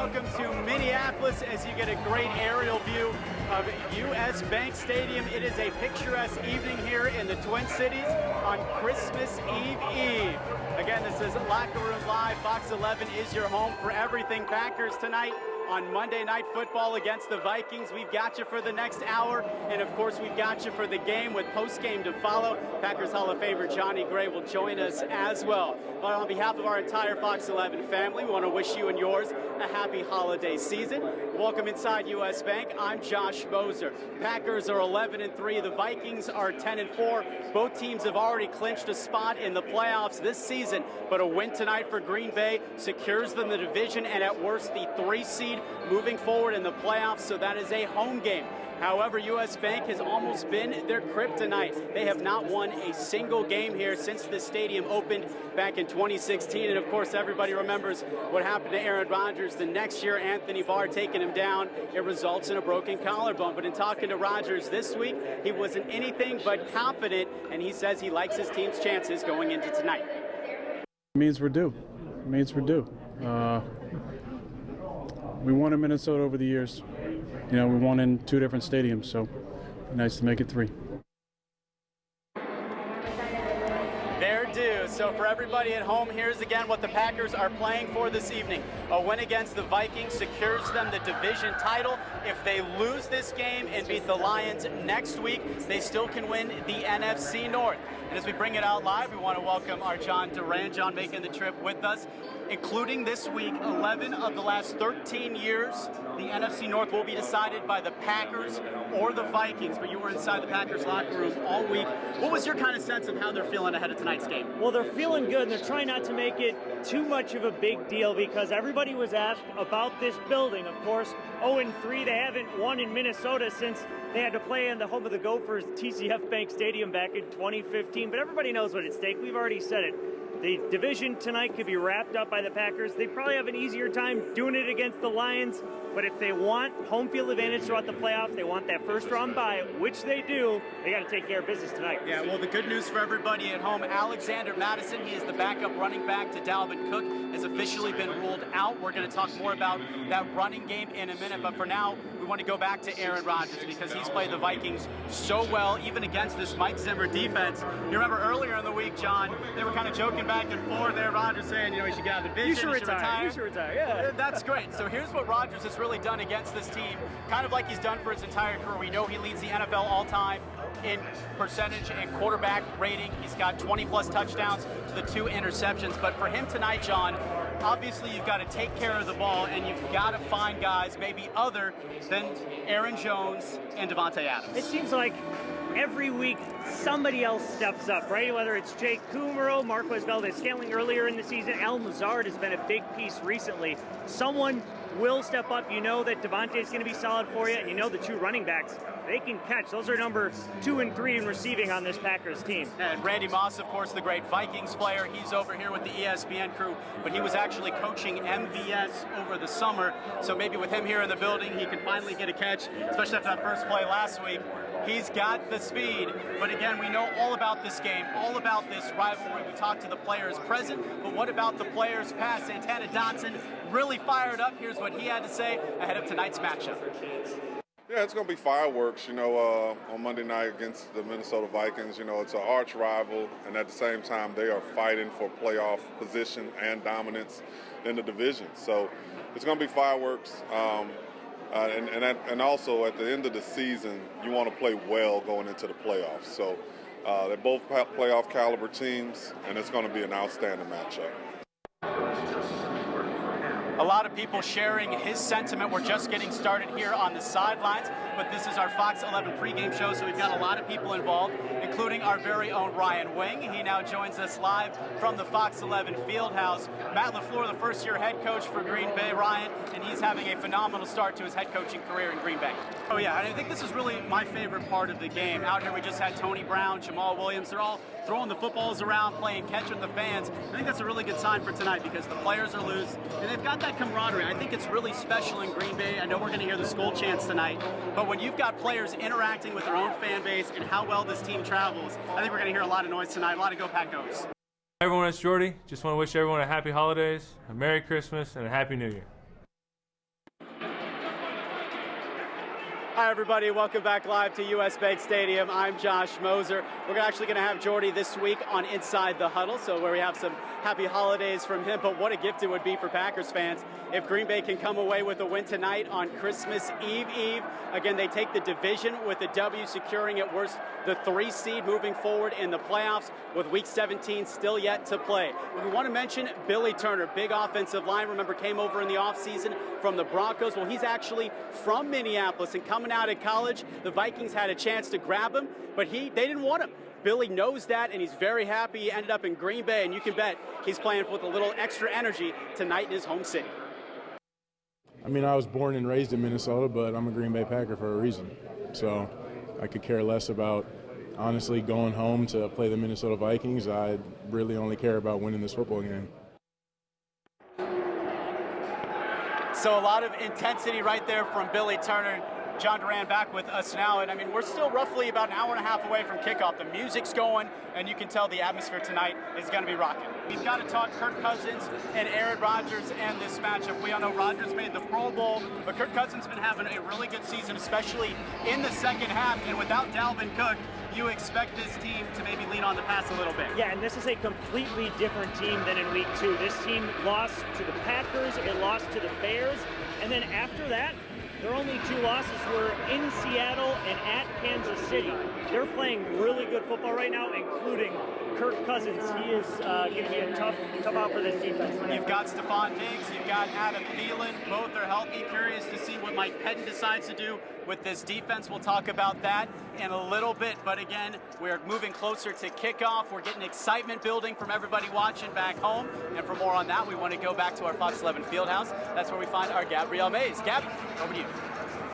welcome to Minneapolis as you get a great aerial view of US Bank Stadium. It is a picturesque evening here in the Twin Cities on Christmas Eve. Again, this is Locker Room Live. Fox 11 is your home for everything Packers tonight on Monday Night Football against the Vikings. We've got you for the next hour, and of course we've got you for the game with post-game to follow. Packers Hall of Famer Johnny Gray will join us as well. But on behalf of our entire Fox 11 family, we want to wish you and yours a happy holiday season. Welcome inside US Bank. I'm Josh Moser. Packers are 11-3. The Vikings are 10-4. Both teams have already clinched a spot in the playoffs this season, but a win tonight for Green Bay secures them the division and at worst the 3 seed moving forward in the playoffs, so that is a home game. However, US Bank has almost been their kryptonite. They have not won a single game here since the stadium opened back in 2016. And of course, everybody remembers what happened to Aaron Rodgers the next year, Anthony Barr taking him down. It results in a broken collarbone. But in talking to Rodgers this week, he wasn't anything but confident, and he says he likes his team's chances going into tonight. It means we're due. It means we're due. We won in Minnesota over the years. You know, we won in 2 different stadiums, so nice to make it 3. They're due. So for everybody at home, here's again what the Packers are playing for this evening. A win against the Vikings secures them the division title. If they lose this game and beat the Lions next week, they still can win the NFC North. And as we bring it out live, we want to welcome our John Duran. John making the trip with us. Including this week, 11 of the last 13 years, the NFC North will be decided by the Packers or the Vikings, but you were inside the Packers locker room all week. What was your kind of sense of how they're feeling ahead of tonight's game? Well, they're feeling good, and they're trying not to make it too much of a big deal because everybody was asked about this building. Of course, 0-3, they haven't won in Minnesota since they had to play in the home of the Gophers, TCF Bank Stadium back in 2015, but everybody knows what at stake. We've already said it. The division tonight could be wrapped up by the Packers. They probably have an easier time doing it against the Lions, but if they want home field advantage throughout the playoffs, they want that first round bye, which they do, they got to take care of business tonight. Yeah, well, the good news for everybody at home, Alexander Madison, he is the backup running back to Dalvin Cook, has officially been ruled out. We're going to talk more about that running game in a minute, but for now, we want to go back to Aaron Rodgers because he's played the Vikings so well, even against this Mike Zimmer defense. You remember earlier in the week, John, they were kind of joking back and forth there, Rodgers saying, you know, he should get out of the division, you should retire, yeah. That's great. So here's what Rodgers has really done against this team, kind of like he's done for his entire career. We know he leads the NFL all-time in percentage and quarterback rating. He's got 20-plus touchdowns to the 2 interceptions. But for him tonight, John, obviously you've got to take care of the ball, and you've got to find guys maybe other than Aaron Jones and Devontae Adams. It seems like every week somebody else steps up, right? Whether it's Jake Kummerow, Marquez Valdez-Scantling earlier in the season, Al Lazard has been a big piece recently. Someone will step up. You know that Devontae is going to be solid for you, and you know the 2 running backs, they can catch. Those are number 2 and 3 in receiving on this Packers team. And Randy Moss, of course, the great Vikings player. He's over here with the ESPN crew, but he was actually coaching MVS over the summer. So maybe with him here in the building, he can finally get a catch, especially after that first play last week. He's got the speed, but again, we know all about this game, all about this rivalry. We talked to the players present, but what about the players past? Santana Dotson really fired up. Here's what he had to say ahead of tonight's matchup. Yeah, it's going to be fireworks, you know, on Monday night against the Minnesota Vikings. You know, it's an arch rival, and at the same time, they are fighting for playoff position and dominance in the division. So it's going to be fireworks. And also at the end of the season, you want to play well going into the playoffs. So they're both playoff caliber teams, and it's going to be an outstanding matchup. A lot of people sharing his sentiment. We're just getting started here on the sidelines, but this is our Fox 11 pregame show, so we've got a lot of people involved, including our very own Ryan Wang. He now joins us live from the Fox 11 Fieldhouse. Matt LaFleur, the first-year head coach for Green Bay, Ryan, and he's having a phenomenal start to his head coaching career in Green Bay. Oh yeah, and I think this is really my favorite part of the game. Out here we just had Tony Brown, Jamal Williams. They're all throwing the footballs around, playing catch with the fans. I think that's a really good sign for tonight because the players are loose, and they've got that camaraderie. I think it's really special in Green Bay. I know we're going to hear the Skull chants tonight, but when you've got players interacting with their own fan base and how well this team travels, I think we're going to hear a lot of noise tonight, a lot of Go Pack Goes. Everyone, it's Jordy. Just want to wish everyone a happy holidays, a Merry Christmas, and a Happy New Year. Hi, everybody. Welcome back live to US Bank Stadium. I'm Josh Moser. We're actually going to have Jordy this week on Inside the Huddle, so where we have some happy holidays from him. But what a gift it would be for Packers fans if Green Bay can come away with a win tonight on Christmas Eve. Again, they take the division with the W, securing at worst the 3 seed moving forward in the playoffs with Week 17 still yet to play. We want to mention Billy Turner, big offensive line. Remember, came over in the offseason from the Broncos. Well, he's actually from Minneapolis, and coming out of college, the Vikings had a chance to grab him, but they didn't want him. Billy knows that, and he's very happy he ended up in Green Bay, and you can bet he's playing with a little extra energy tonight in his home city. I mean, I was born and raised in Minnesota, but I'm a Green Bay Packer for a reason. So I could care less about, honestly, going home to play the Minnesota Vikings. I really only care about winning this football game. So a lot of intensity right there from Billy Turner. John Duran back with us now, and I mean, we're still roughly about an hour and a half away from kickoff. The music's going, and you can tell the atmosphere tonight is going to be rocking. We've got to talk Kirk Cousins and Aaron Rodgers and this matchup. We all know Rodgers made the Pro Bowl, but Kirk Cousins has been having a really good season, especially in the second half, and without Dalvin Cook, you expect this team to maybe lean on the pass a little bit. Yeah, and this is a completely different team than in Week 2. This team lost to the Packers, it lost to the Bears, and then after that, their only 2 losses were in Seattle and at Kansas City. They're playing really good football right now, including Kirk Cousins. He is going to be a tough out for this defense. You've got Stephon Diggs, you've got Adam Thielen. Both are healthy. Curious to see what Mike Pettin decides to do with this defense. We'll talk about that in a little bit. But again, we're moving closer to kickoff. We're getting excitement building from everybody watching back home. And for more on that, we want to go back to our Fox 11 Fieldhouse. That's where we find our Gabrielle Mays. Gabby, over to you.